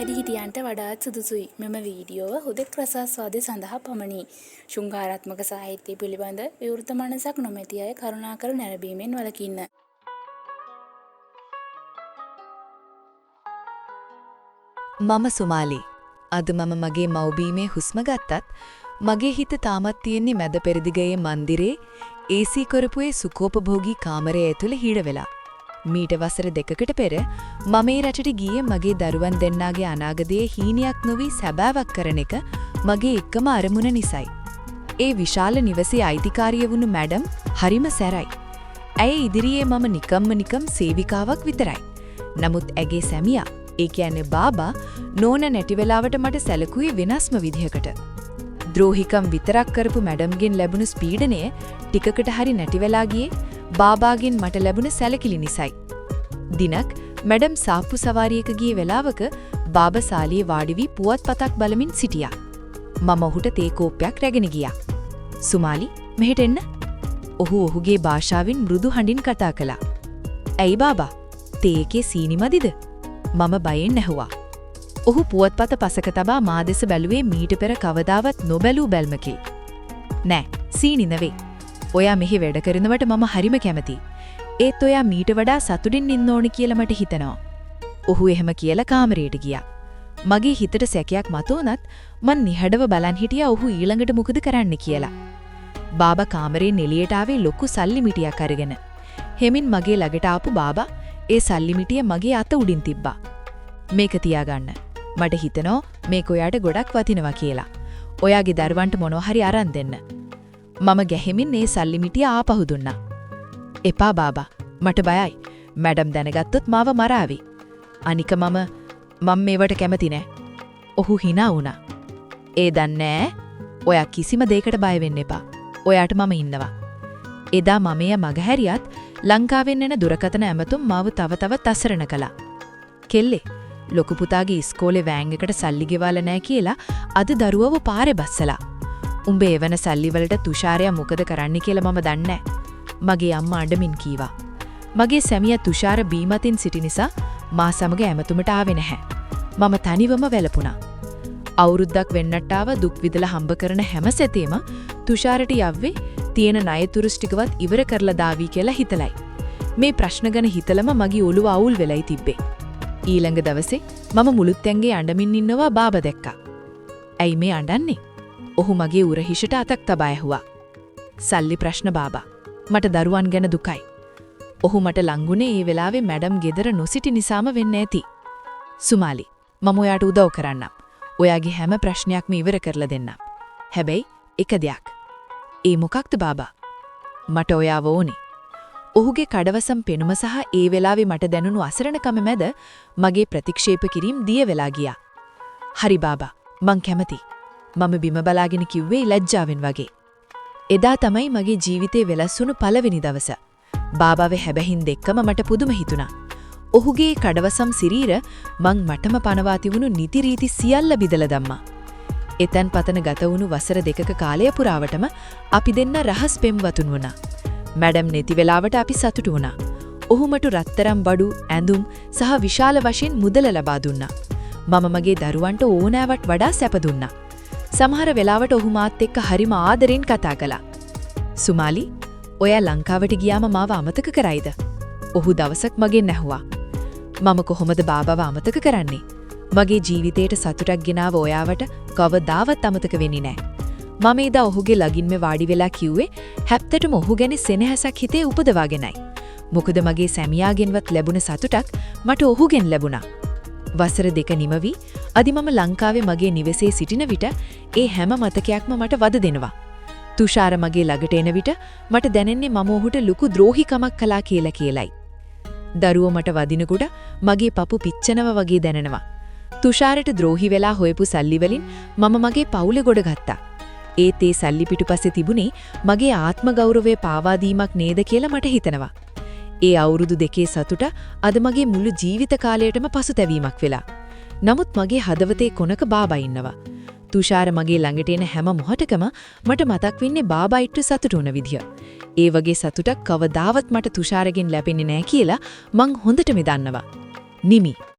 වැඩිහිටියන්ට වඩාත් සුදුසුයි. මෙම වීඩියෝව හුදෙක් රසාස්වාදය සඳහා පමණි. ශෘංගාරාත්මක සාහිත්‍ය පිළිබඳ විවෘත මනසක් නොමැති අය කරුණාකර නැරඹීමෙන් වළකින්න. මම සුමාලි. අද මම මගේ මව්බීමේ හුස්ම ගත්තත් මගේ හිත තාමත් තියෙන්නේ මැද පෙරදිගයේ මන්දිරේ AC කරපුවේ සුඛෝපභෝගී කාමරය ඇතුළේ හිර වෙලා. මීට වසර 2කට පෙර මම මේ රටට ගියේ මගේ දරුවන් දෙන්නාගේ අනාගතයේ හීනයක් නොවි සැබෑවක් කරන එක මගේ එකම අරමුණ නිසයි. ඒ විශාල නිවසේ අයිතිකාරිය වුණු මැඩම් හරිම සැරයි. ඇය ඉදිරියේ මම නිකම් සේවිකාවක් විතරයි. නමුත් ඇගේ සැමියා, ඒ කියන්නේ බාබා, නෝන නැති වෙලාවට මට සැලකුවේ වෙනස්ම විදිහකට. ද්‍රෝහිකම් විතරක් කරපු මැඩම්ගෙන් ලැබුණු ස්පීඩනය ටිකකට හරි නැති වෙලා ගියේ බාබාගෙන් මට ලැබුණ සැලකිලි නිසයි. දිනක් මැඩම් සාප්පු සවාරියක ගිය වෙලාවක බාබා සාලියේ වාඩි වී පුවත්පතක් බලමින් සිටියා. මම ඔහුට තේ කෝප්පයක් රැගෙන ගියා. "සුමාලි, මෙහෙට එන්න." ඔහු ඔහුගේ භාෂාවෙන් මෘදු හඬින් කතා කළා. "ඇයි බාබා? තේ එකේ සීනි මදිද?" මම බයෙන් ඇහුවා. ඔහු පුවත්පත පසක තබා මා දෙස බැලුවේ මීට පෙර කවදාවත් නොබැලූ බැල්මකින්. "නෑ, සීනි නෙවෙයි. ඔයා මෙහි වැඩ කරනවට මම හරිම කැමතියි. ඒත් ඔයා මීට වඩා සතුටින් ඉන්න ඕනි කියලා මට හිතෙනවා." ඔහු එහෙම කියලා කාමරයට ගියා. මගේ හිතට සැකයක් මතුවනත් මං නිහඬව බලන් හිටියා ඔහු ඊළඟට මොකද කරන්න කියලා. බාබා කාමරයෙන් එළියට ආවේ ලොකු සල්ලි මිටියක් අරගෙන. හෙමින් මගේ ළඟට ආපු බාබා ඒ සල්ලි මිටිය මගේ අත උඩින් තිබ්බා. "මේක තියාගන්න. මට හිතෙනවා මේක ඔයාට ගොඩක් වටිනවා කියලා. ඔයාගේ දරුවන්ට මොනවා හරි අරන් දෙන්න." මම ගැහෙමින් ඒ සල්ලි මිටිය ආපහු දුන්නා. "එපා බාබා. මට බයයි. මැඩම් දැනගත්තොත් මාව මරාවි. අනික මම මේවට කැමති නෑ." ඔහු hina වුණා. "ඒ දන්නේ ඔයා කිසිම දෙයකට බය වෙන්න එපා. ඔයාට මම ඉන්නවා." එදා මම මගහැරියත් ලංකාවෙන් එන දුරකථන ඇමතුම් මාව තව අසරණ කළා. "කෙල්ලේ, ලොකු පුතාගේ ඉස්කෝලේ වෑන් එකට සල්ලි ගෙවලා නැහැ කියලා අද දරුවව පාරේ බස්සලා. උඹේ එවන සල්ලි වලට තුෂාරයා මොකද කරන්නේ කියලා මම දන්නේ නැහැ." මගේ අම්මා අඬමින් කීවා. මගේ සැමියා තුෂාර බීමතින් සිටි නිසා මා සමග ඇමතුමට ආවේ නැහැ. මම තනිවම වැළපුණා. අවුරුද්දක් වෙන්නට ආව දුක් විඳලා හම්බ කරන හැම සැතේම තුෂාරට යව්වේ තියෙන ණය තුරුස් ටිකවත් ඉවර කරලා දාවි කියලා හිතලයි. මේ ප්‍රශ්න ගැන හිතලම මගේ ඔළුව අවුල් වෙලයි තිබ්බේ. ඊළඟ දවසේ මම මුළුත් ඇඟේ අඬමින් ඉන්නවා බාබා දැක්කා. "ඇයි මේ අඬන්නේ?" ඔහු මගේ උරහිෂට අතක් තබා ඇහුවා. "සල්ලි ප්‍රශ්න බාබා. මට දරුවන් ගැන දුකයි." ඔහු මට ලංගුනේ ඒ වෙලාවේ මැඩම් ගෙදර නොසිටි නිසාම වෙන්න ඇති. "සුමාලි, මම ඔයාට උදව් කරන්නම්. ඔයාගේ හැම ප්‍රශ්නයක්ම ඉවර කරලා දෙන්නම්. හැබැයි එක දෙයක්." "ඒ මොකක්ද බාබා?" "මට ඔයාව ඕනේ." ඔහුගේ කඩවසම් පෙනුම සහ ඒ වෙලාවේ මට දැනුණු අසරණකම මැද මගේ ප්‍රතික්ෂේප කිරීම දිය වෙලා ගියා. "හරි බාබා, මං කැමතියි." මම බිම බලාගෙන කිව්වේ ලැජ්ජාවෙන් වගේ. එදා තමයි මගේ ජීවිතේ වෙනස් වුණු පළවෙනි දවස. බාබාවේ හැබැහින් දෙක්කම මට පුදුම හිතුණා. ඔහුගේ කඩවසම් සිරීර මං මටම පනවා තිබුණු නිති රීති සියල්ල බිදලා දැම්මා. එතෙන් පතන ගත වුණු වසර 2ක කාලය පුරාවටම අපි දෙන්න රහස් පෙම්වතුන් වුණා. මැඩම් නැති වෙලාවට අපි සතුටු වුණා. ඔහු මට රත්තරන් බඩු, ඇඳුම් සහ විශාල වශයෙන් මුදල ලබා දුන්නා. මම මගේ දරුවන්ට ඕනෑවට වඩා සැප දුන්නා. සමහර වෙලාවට ඔහු මාත් එක්ක හරිම ආදරෙන් කතා කළා. "සුමාලි, ඔයා ලංකාවට ගියාම මාව අමතක කරයිද?" ඔහු දවසක් මගෙන් ඇහුවා. "මම කොහොමද බාබාව අමතක කරන්නේ? මගේ ජීවිතේට සතුටක් ගෙනාව ඔයාවට කවදාවත් අමතක වෙන්නේ නැහැ." මම එදා ඔහුගේ ළඟින්ම වාඩි වෙලා කිව්වේ හැප්තටම ඔහු ගැන සෙනෙහසක් හිතේ උපදවාගෙනයි. මොකද මගේ සැමියාගෙන්වත් ලැබුණ සතුටක් මට ඔහුගෙන් ලැබුණා. වසර 2 නිමවි අද මම ලංකාවේ මගේ නිවසේ සිටින විට ඒ හැම මතකයක්ම මට වද දෙනවා. තුෂාර මගේ ළඟට එන විට මට දැනෙන්නේ මම ඔහුට ලොකු ද්‍රෝහිකමක් කළා කියලායි. දරුවෝ මට වදිනකොට මගේ පපු පිච්චෙනවා වගේ දැනෙනවා. තුෂාරට ද්‍රෝහි වෙලා හොයපු සල්ලි වලින් මම මගේ පවුල ගොඩ ගත්තා. ඒත් ඒ සල්ලි පිටුපස්සේ තිබුණේ මගේ ආත්ම ගෞරවය පාවා දීමක් නේද කියලා මට හිතෙනවා. ඒ අවුරුදු 2 සතුට අද මගේ මුළු ජීවිත කාලයටම පසුතැවීමක් වෙලා. නමුත් මගේ හදවතේ කොනක බාබා ඉන්නවා. තුෂාර මගේ ළඟට එන හැම මොහොතකම මට මතක් වෙන්නේ බාබායිට සතුටු වුණ විදිය. ඒ වගේ සතුටක් කවදාවත් මට තුෂාරගෙන් ලැබෙන්නේ නැහැ කියලා මං හොඳටම දන්නවා. නිමි